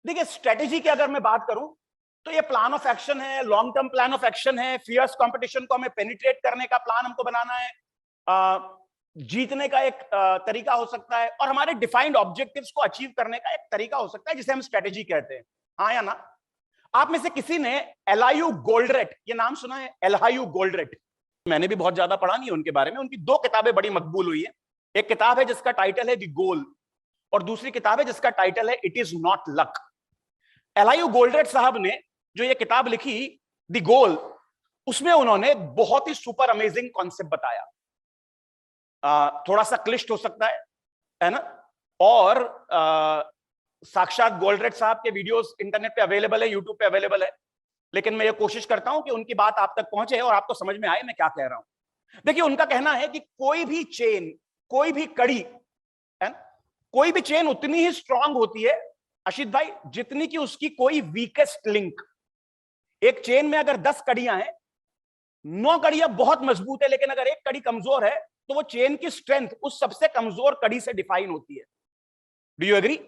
देखिए स्ट्रेटेजी की अगर मैं बात करूं तो ये प्लान ऑफ एक्शन है, long term plan of action है। फियर्स कंपटीशन को हमें पेनिट्रेट करने का प्लान हमको बनाना है, जीतने का एक तरीका हो सकता है, और हमारे डिफाइंड ऑब्जेक्टिव्स को अचीव करने का एक तरीका हो सकता है जिसे हम स्ट्रेटेजी कहते हैं। हाँ या ना? आप में से किसी ने एलायू गोल्डरेट ये नाम सुना है? एलायू गोल्डरेट, मैंने भी बहुत ज्यादा पढ़ा नहीं है उनके बारे में। उनकी दो किताबें बड़ी मकबूल हुई है। एक किताब है जिसका टाइटल है द गोल, और दूसरी किताब है जिसका टाइटल है it is not luck. एलायू Goldratt साहब ने जो ये किताब लिखी द गोल, उसमें उन्होंने बहुत ही सुपर अमेजिंग कॉन्सेप्ट बताया। थोड़ा सा क्लिष्ट हो सकता है ना? और साक्षात गोल्डरेट साहब के वीडियोस इंटरनेट पे अवेलेबल है, यूट्यूब पे अवेलेबल है, लेकिन मैं ये कोशिश करता हूं कि उनकी बात आप तक पहुंचे और आपको समझ में आए मैं क्या कह रहा हूं। देखिए उनका कहना है कि कोई भी चेन, कोई भी कड़ी है ना, कोई भी चेन उतनी ही स्ट्रांग होती है अशित भाई जितनी कि उसकी कोई वीकेस्ट लिंक। एक चेन में अगर 10 कड़ियां हैं, 9 कड़ियां बहुत मजबूत है, लेकिन अगर एक कड़ी कमजोर है तो वो चेन की स्ट्रेंथ उस सबसे कमजोर कड़ी से डिफाइन होती है। Do you agree?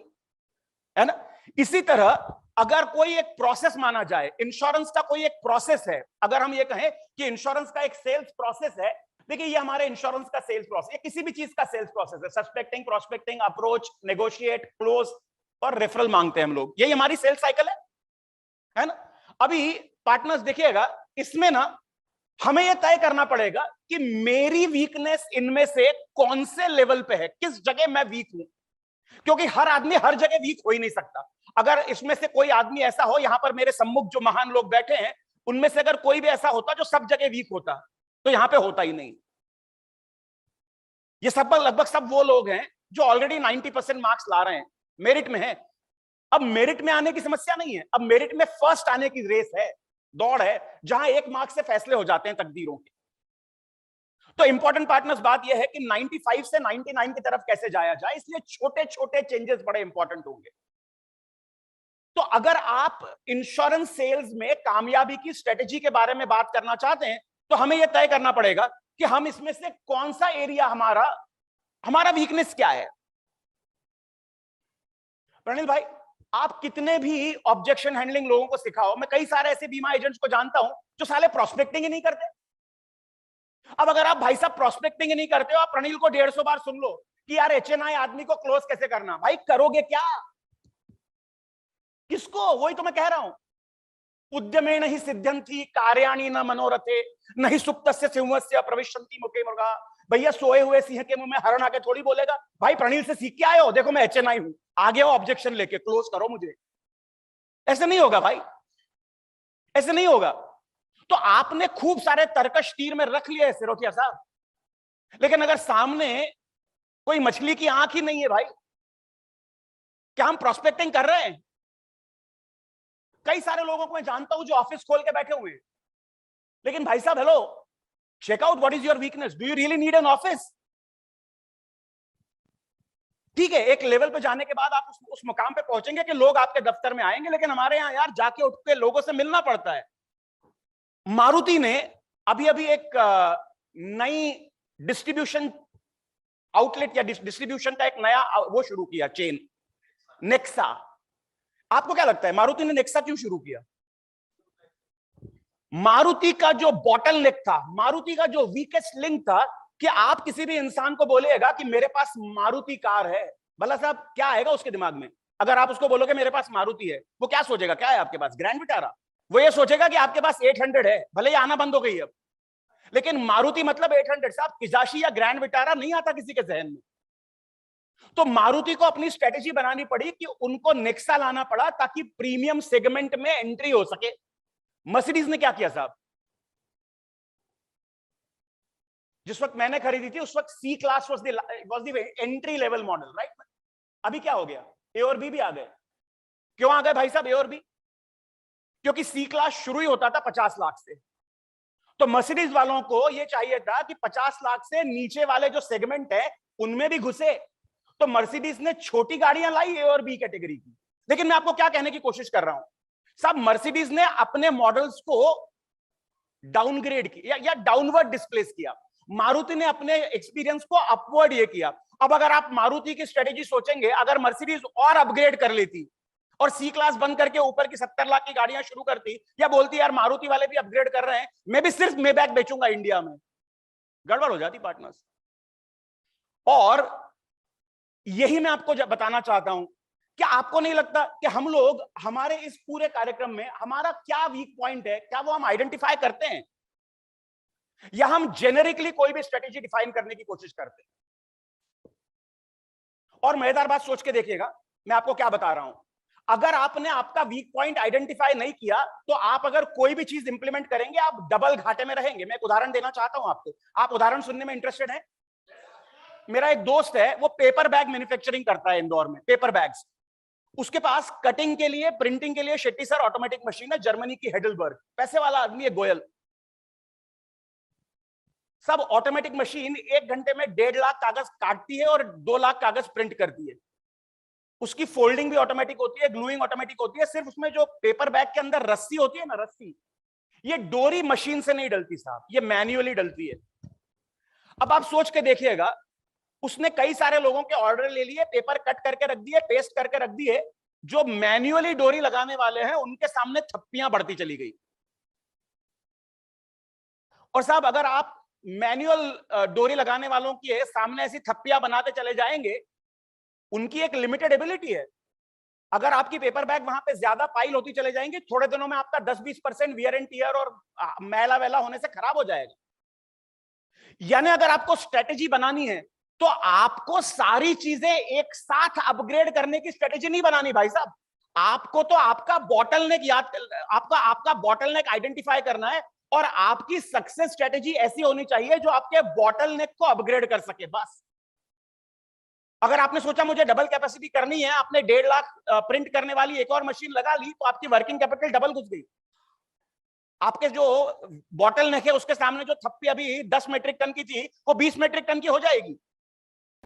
है ना? इसी तरह अगर कोई एक प्रोसेस माना जाए, इंश्योरेंस का कोई एक प्रोसेस है, अगर हम ये कहें कि इंश्योरेंस का एक सेल्स प्रोसेस है, देखिए ये हमारे इंश्योरेंस का सेल्स प्रोसेस, किसी भी चीज का सेल्स प्रोसेस है। Suspecting, prospecting, approach, negotiate, close और रेफरल मांगते हैं हम लोग, यही हमारी सेल्स साइकिल है ना? अभी पार्टनर्स देखिएगा, इसमें ना हमें यह तय करना पड़ेगा कि मेरी वीकनेस इनमें से कौन से लेवल पे है, किस जगह मैं वीक हूं, क्योंकि हर आदमी हर जगह वीक हो ही नहीं सकता। अगर इसमें से कोई आदमी ऐसा हो, यहां पर मेरे सम्मुख जो महान लोग बैठे हैं उनमें से अगर कोई भी ऐसा होता जो सब जगह वीक होता, तो यहां पे होता ही नहीं। ये सब लगभग सब वो लोग हैं जो ऑलरेडी 90% मार्क्स ला रहे हैं, मेरिट में है। अब मेरिट में आने की समस्या नहीं है, अब मेरिट में फर्स्ट आने की रेस है, दौड़ है, जहां 1 मार्क से फैसले हो जाते हैं तकदीरों के। तो इंपॉर्टेंट पार्टनर्स बात यह है कि 95 से 99 की तरफ कैसे जाया जाए, इसलिए छोटे छोटे चेंजेस बड़े इंपॉर्टेंट होंगे। तो अगर आप इंश्योरेंस सेल्स में कामयाबी की स्ट्रेटेजी के बारे में बात करना चाहते हैं तो हमें यह तय करना पड़ेगा कि हम इसमें से कौन सा एरिया हमारा वीकनेस क्या है। प्रणील भाई, आप कितने भी ऑब्जेक्शन हैंडलिंग लोगों को सिखाओ, मैं कई सारे ऐसे बीमा एजेंट्स को जानता हूं जो साले प्रोस्पेक्टिंग ही नहीं करते। अब अगर आप भाई साहब प्रोस्पेक्टिंग ही नहीं करते हो, आप प्रणील को 150 बार सुन लो कि यार एचएनआई आदमी को क्लोज कैसे करना, भाई करोगे क्या? किसको? वही तो मैं कह रहा हूं, उद्यमेन ही सिद्ध्यंति कार्याणि न मनोरथे न ही सुप्तस्य सिंहस्य प्रविशन्ति मुखे मृगा। भैया सोए हुए सिंह के मुंह में हरण आके थोड़ी बोलेगा भाई प्रणील से सीख के आए हो, देखो मैं एचएनआई हूं, आगे हो ऑब्जेक्शन लेके क्लोज करो मुझे। ऐसे नहीं होगा भाई, ऐसे नहीं होगा। तो आपने खूब सारे तर्कश तीर में रख लिए सिरोटिया साहब, लेकिन अगर सामने कोई मछली की आंख ही नहीं है भाई, क्या हम प्रोस्पेक्टिंग कर रहे हैं? कई सारे लोगों को मैं जानता हूं जो ऑफिस खोल के बैठे हुए हैं, लेकिन भाई साहब hello, check out what is your weakness, do you really need an office? ठीक है, एक लेवल पे जाने के बाद आप उस मुकाम पे पहुंचेंगे कि लोग आपके दफ्तर में आएंगे, लेकिन हमारे यहां यार जाके उठ के लोगों से मिलना पड़ता है। मारुति ने अभी अभी एक नई डिस्ट्रीब्यूशन आउटलेट या डिस्ट्रीब्यूशन का एक नया वो शुरू किया, चेन, नेक्सा। आपको क्या लगता है मारुति ने नेक्सा क्यों शुरू किया? मारुति का जो बॉटल नेक था, मारुति का जो वीकेस्ट लिंक था, कि आप किसी भी इंसान को बोलेगा कि मेरे पास मारुति कार है, भला साहब क्या आएगा उसके दिमाग में? अगर आप उसको बोलोगे मेरे पास मारुति है, वो क्या सोचेगा? क्या है आपके पास? Grand Vitara. वो ये सोचेगा कि आपके पास 800 है, भले ही आना बंद हो गई अब, लेकिन मारुति मतलब 800 साहब, किजाशी या ग्रैंड विटारा नहीं आता किसी के जहन में। तो मारुति को अपनी स्ट्रेटेजी बनानी पड़ी कि उनको नेक्सा लाना पड़ा ताकि प्रीमियम सेगमेंट में एंट्री हो सके। मर्सिडीज ने क्या किया साहब? जिस वक्त मैंने खरीदी थी उस वक्त C class was the entry level model, right? अभी क्या हो गया? ए और बी भी आ गए। क्यों आ गए भाई साहब ए और बी? क्योंकि सी क्लास शुरू ही होता था 50 लाख से। तो मर्सिडीज वालों को यह चाहिए था कि 50 लाख से नीचे वाले जो सेगमेंट है उनमें भी घुसे। तो मर्सिडीज ने छोटी गाड़ियां लाई ए और बी कैटेगरी की। लेकिन मैं आपको क्या कहने की कोशिश कर रहा हूं साहब, मर्सिडीज ने अपने मॉडल्स को डाउनग्रेड किया या डाउनवर्ड डिस्प्लेस किया, मारुति ने अपने एक्सपीरियंस को अपवर्ड ये किया। अब अगर आप मारुति की स्ट्रेटेजी सोचेंगे, अगर मर्सिडीज और अपग्रेड कर लेती और सी क्लास बंद करके ऊपर की 70 लाख की गाड़ियां शुरू करती, या बोलती यार मारुति वाले भी अपग्रेड कर रहे हैं, मैं भी सिर्फ मेबैक बेचूंगा इंडिया में, गड़बड़ हो जाती पार्टनर्स। और यही मैं आपको बताना चाहता हूं कि आपको नहीं लगता कि हम लोग हमारे इस पूरे कार्यक्रम में हमारा क्या वीक पॉइंट है, क्या वो हम आइडेंटिफाई करते हैं, या हम जेनेरिकली कोई भी स्ट्रेटेजी डिफाइन करने की कोशिश करते हैं? और मजेदार बात सोच के देखिएगा, मैं आपको क्या बता रहा हूं, अगर आपने आपका वीक पॉइंट आइडेंटिफाई नहीं किया तो आप अगर कोई भी चीज इंप्लीमेंट करेंगे आप डबल घाटे में रहेंगे। मैं एक उदाहरण देना चाहता हूं आपको, आप उदाहरण सुनने में इंटरेस्टेड हैं? मेरा एक दोस्त है, वो पेपर बैग मैन्युफैक्चरिंग करता है इंदौर में, पेपर बैग्स। उसके पास कटिंग के लिए, प्रिंटिंग के लिए शेट्टी सर ऑटोमेटिक मशीन है, जर्मनी की हेडलबर्ग, पैसे वाला आदमी है, गोयल। सब ऑटोमेटिक मशीन 1 घंटे में 1.5 लाख कागज काटती है और 2 लाख कागज प्रिंट करती है। उसकी फोल्डिंग भी ऑटोमेटिक होती है, ग्लूइंग ऑटोमेटिक होती है। सिर्फ उसमें जो पेपर बैग के अंदर रस्सी होती है ना, रस्सी, ये डोरी मशीन से नहीं डलती साहब, ये मैन्युअली डलती है। अब आप सोच के देखिएगा, उसने कई सारे लोगों के ऑर्डर ले लिए, पेपर कट करके रख दिए, पेस्ट करके रख दिए, जो मैन्युअली डोरी लगाने वाले हैं उनके सामने थप्पियां बढ़ती चली गई। और साहब अगर आप मैन्युअल डोरी लगाने वालों के सामने ऐसी थप्पियां बनाते चले जाएंगे, उनकी एक लिमिटेड एबिलिटी है। अगर आपकी पेपर बैग वहां पे ज्यादा पाइल होती चले जाएंगे, थोड़े दिनों में आपका 10-20% वियर एंड टियर और मैला वैला होने से खराब हो जाएगा। यानी अगर आपको स्ट्रेटेजी बनानी है तो आपको सारी चीजें एक साथ अपग्रेड करने की स्ट्रेटेजी नहीं बनानी भाई साहब। आपको तो आपका बॉटलनेक याद, आपका बॉटलनेक आइडेंटिफाई करना है, और आपकी सक्सेस स्ट्रेटेजी ऐसी होनी चाहिए जो आपके बॉटलनेक को अपग्रेड कर सके, बस। अगर आपने सोचा मुझे डबल कैपेसिटी करनी है, आपने 1.5 लाख प्रिंट करने वाली एक और मशीन लगा ली, तो आपकी वर्किंग कैपिटल डबल घुस गई। आपके जो बॉटलनेक है उसके सामने जो थप्पी अभी 10 मेट्रिक टन की थी, वो 20 मेट्रिक टन की हो जाएगी।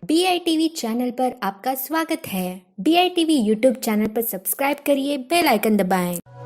BITV चैनल पर आपका स्वागत है। BITV यूट्यूब चैनल पर सब्सक्राइब करिए, बेल आइकन दबाएं।